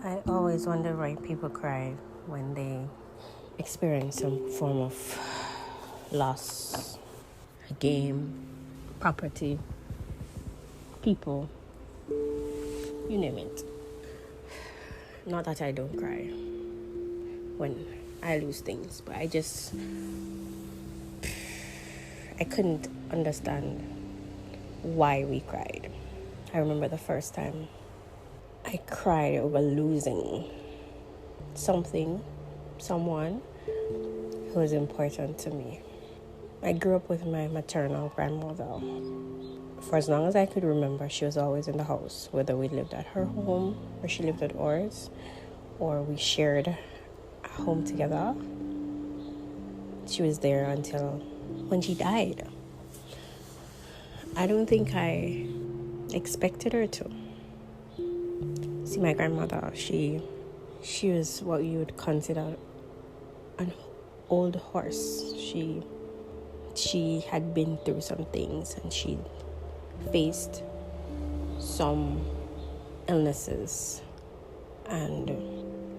I always wonder why people cry when they experience some form of loss, a game, property, people, you name it. Not that I don't cry when I lose things, but I couldn't understand why we cried. I remember the first time I cried over losing someone who was important to me. I grew up with my maternal grandmother. For as long as I could remember, she was always in the house, whether we lived at her home or she lived at ours, or we shared a home together. She was there until when she died. I don't think I expected her to. See, my grandmother, she was what you would consider an old horse. She had been through some things, and she faced some illnesses, and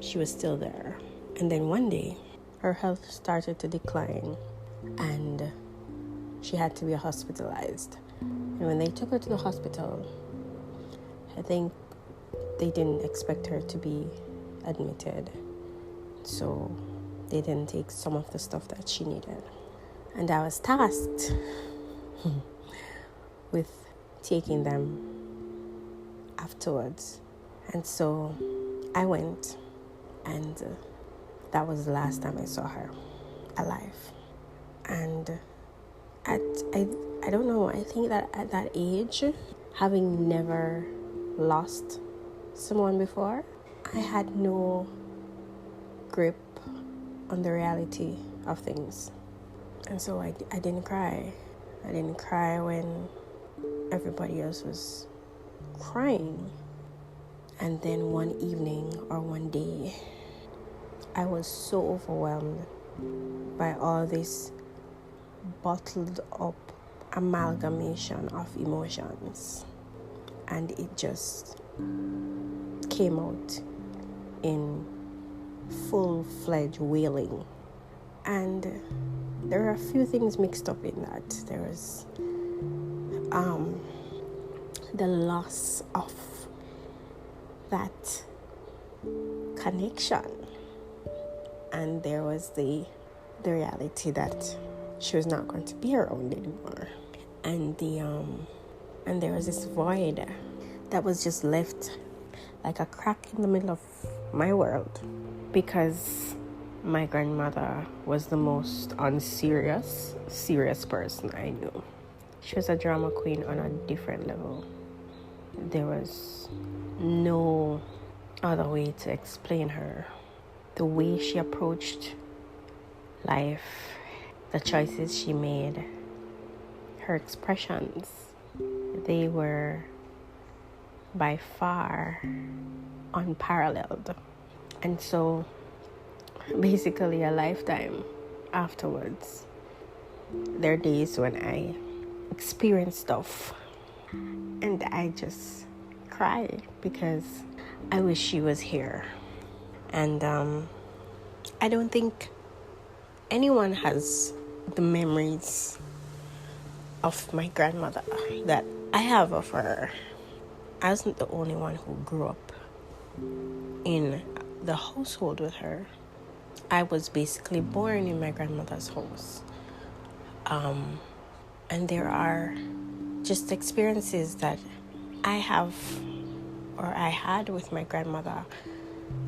she was still there. And then one day her health started to decline, and she had to be hospitalized. And when they took her to the hospital, I think they didn't expect her to be admitted, so they didn't take some of the stuff that she needed. And I was tasked with taking them afterwards. And so I went, and that was the last time I saw her alive. And I don't know, I think that at that age, having never lost someone before, I had no grip on the reality of things. And so I didn't cry. I didn't cry when everybody else was crying. And then one evening or one day, I was so overwhelmed by all this bottled up amalgamation of emotions, and it just came out in full-fledged wailing. And there are a few things mixed up in that. There was the loss of that connection, and there was the reality that she was not going to be around anymore, and there was this void that was just left like a crack in the middle of my world, because my grandmother was the most serious person I knew. She was a drama queen on a different level. There was no other way to explain her. The way she approached life, the choices she made, her expressions, they were by far unparalleled. And so basically a lifetime afterwards, there are days when I experience stuff and I just cry because I wish she was here. And I don't think anyone has the memories of my grandmother that I have of her. I wasn't the only one who grew up in the household with her. I was basically born in my grandmother's house. And there are just experiences that I have or I had with my grandmother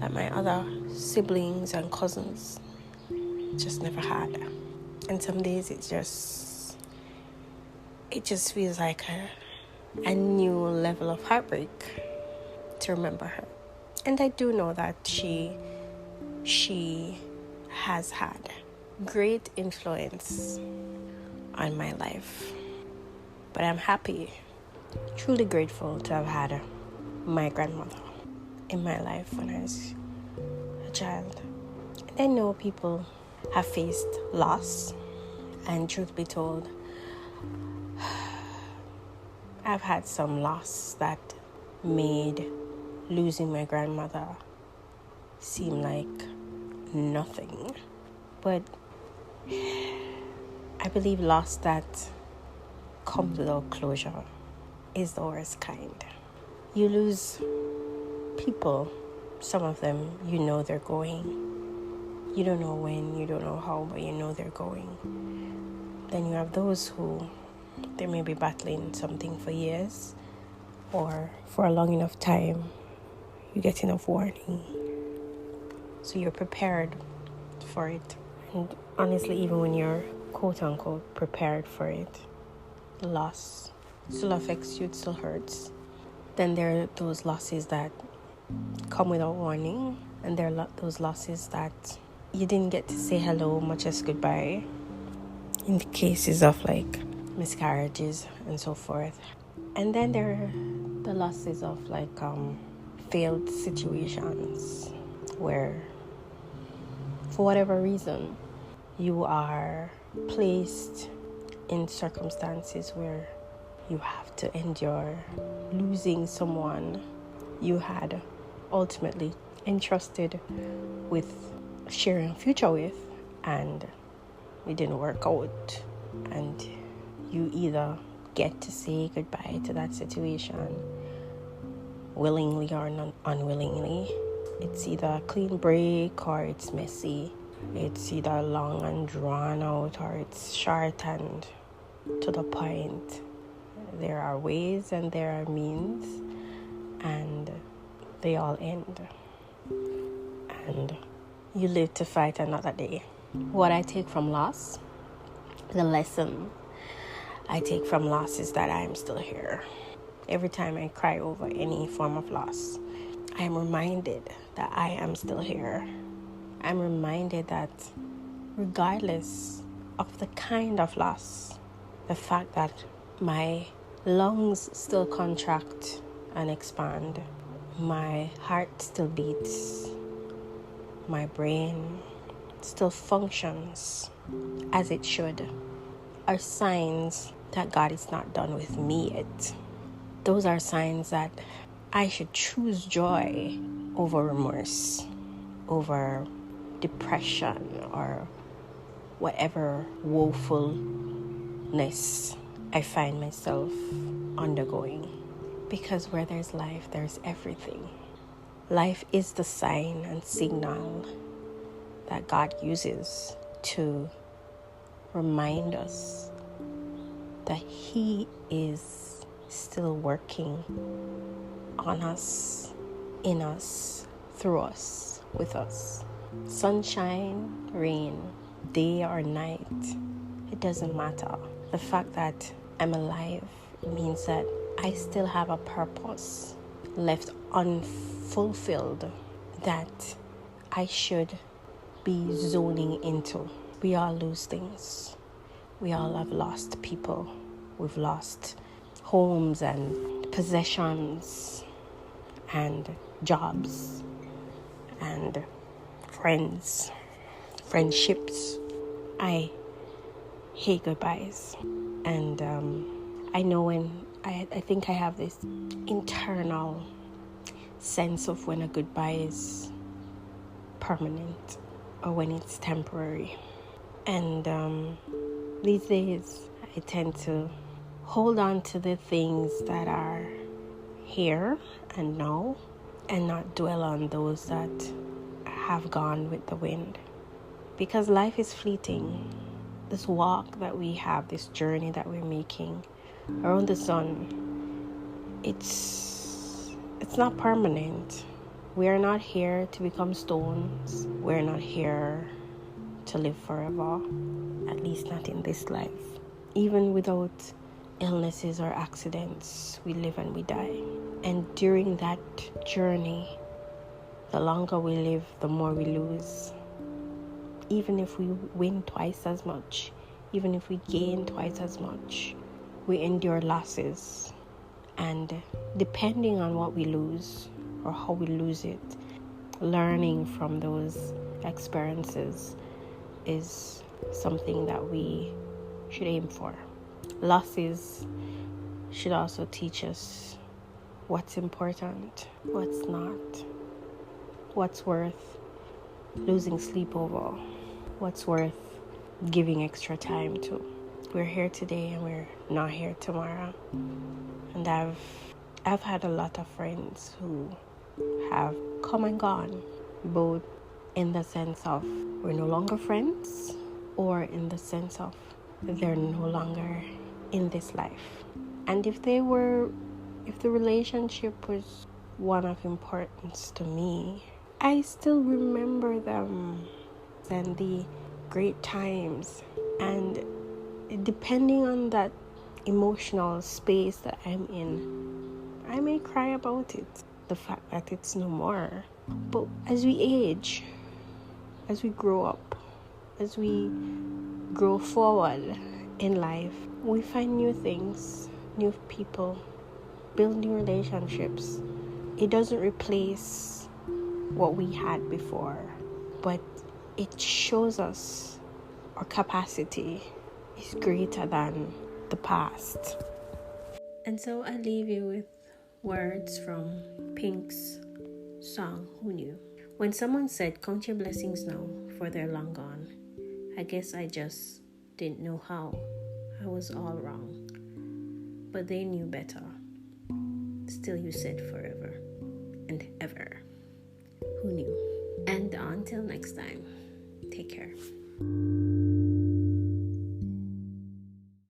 that my other siblings and cousins just never had. And some days it just feels like a new level of heartbreak to remember her. And I do know that she has had great influence on my life. But I'm happy, truly grateful to have had my grandmother in my life when I was a child. And I know people have faced loss, and truth be told, I've had some loss that made losing my grandmother seem like nothing. But I believe loss that comes without closure is the worst kind. You lose people. Some of them, you know they're going. You don't know when, you don't know how, but you know they're going. Then you have those who, they may be battling something for years or for a long enough time. You get enough warning, so you're prepared for it. And honestly, even when you're quote unquote prepared for it, loss still affects you, it still hurts. Then there are those losses that come without warning, and there are those losses that you didn't get to say hello, much as goodbye, in the cases of like miscarriages and so forth. And then there are the losses of like failed situations where, for whatever reason, you are placed in circumstances where you have to endure losing someone you had ultimately entrusted with sharing a future with, and it didn't work out, and you either get to say goodbye to that situation willingly or unwillingly. It's either a clean break or it's messy. It's either long and drawn out or it's short and to the point. There are ways and there are means, and they all end. And you live to fight another day. What I take from loss, the lesson I take from loss is that I am still here. Every time I cry over any form of loss, I am reminded that I am still here. I'm reminded that regardless of the kind of loss, the fact that my lungs still contract and expand, my heart still beats, my brain still functions as it should, are signs that God is not done with me yet. Those are signs that I should choose joy over remorse, over depression, or whatever woefulness I find myself undergoing. Because where there's life, there's everything. Life is the sign and signal that God uses to remind us that He is still working on us, in us, through us, with us. Sunshine, rain, day or night, it doesn't matter. The fact that I'm alive means that I still have a purpose left unfulfilled that I should be zoning into. We all lose things. We all have lost people. We've lost homes and possessions and jobs and friendships. I hate goodbyes. And I know when I think I have this internal sense of when a goodbye is permanent or when it's temporary. And these days I tend to hold on to the things that are here and now, and not dwell on those that have gone with the wind. Because life is fleeting. This walk that we have, this journey that we're making around the sun, it's not permanent. We are not here to become stones. We're not here to live forever, at least not in this life. Even without illnesses or accidents, we live and we die. And during that journey, the longer we live, the more we lose. Even if we win twice as much, even if we gain twice as much, we endure losses. And depending on what we lose or how we lose it, learning from those experiences is something that we should aim for. Losses should also teach us what's important, what's not, What's worth losing sleep over? What's worth giving extra time to? We're here today and we're not here tomorrow. And I've had a lot of friends who have come and gone, both in the sense of we're no longer friends, or in the sense of they're no longer in this life. And if the relationship was one of importance to me, I still remember them and the great times. And depending on that emotional space that I'm in, I may cry about it, the fact that it's no more. But as we age, as we grow up, as we grow forward in life, we find new things, new people, build new relationships. It doesn't replace what we had before, but it shows us our capacity is greater than the past. And so I leave you with words from Pink's song, Who Knew? When someone said, count your blessings now, for they're long gone, I guess I just didn't know how. I was all wrong. But they knew better. Still you said forever and ever. Who knew? And until next time, take care.